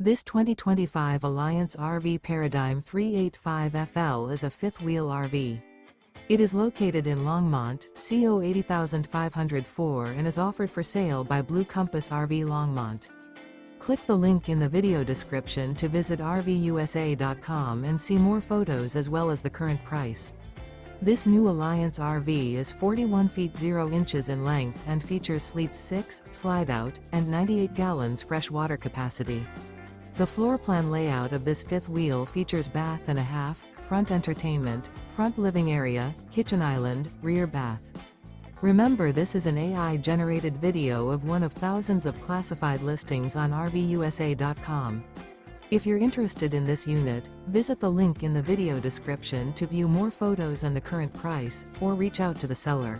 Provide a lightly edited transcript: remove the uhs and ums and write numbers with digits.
This 2025 Alliance RV Paradigm 385FL is a fifth-wheel RV. It is located in Longmont, CO 80504 and is offered for sale by Blue Compass RV Longmont. Click the link in the video description to visit RVUSA.com and see more photos as well as the current price. This new Alliance RV is 41 feet 0 inches in length and features sleep 6, slide-out, and 98 gallons fresh water capacity. The floor plan layout of this fifth wheel features bath and a half, front entertainment, front living area, kitchen island, rear bath. Remember, this is an AI-generated video of one of thousands of classified listings on RVUSA.com. If you're interested in this unit, visit the link in the video description to view more photos and the current price, or reach out to the seller.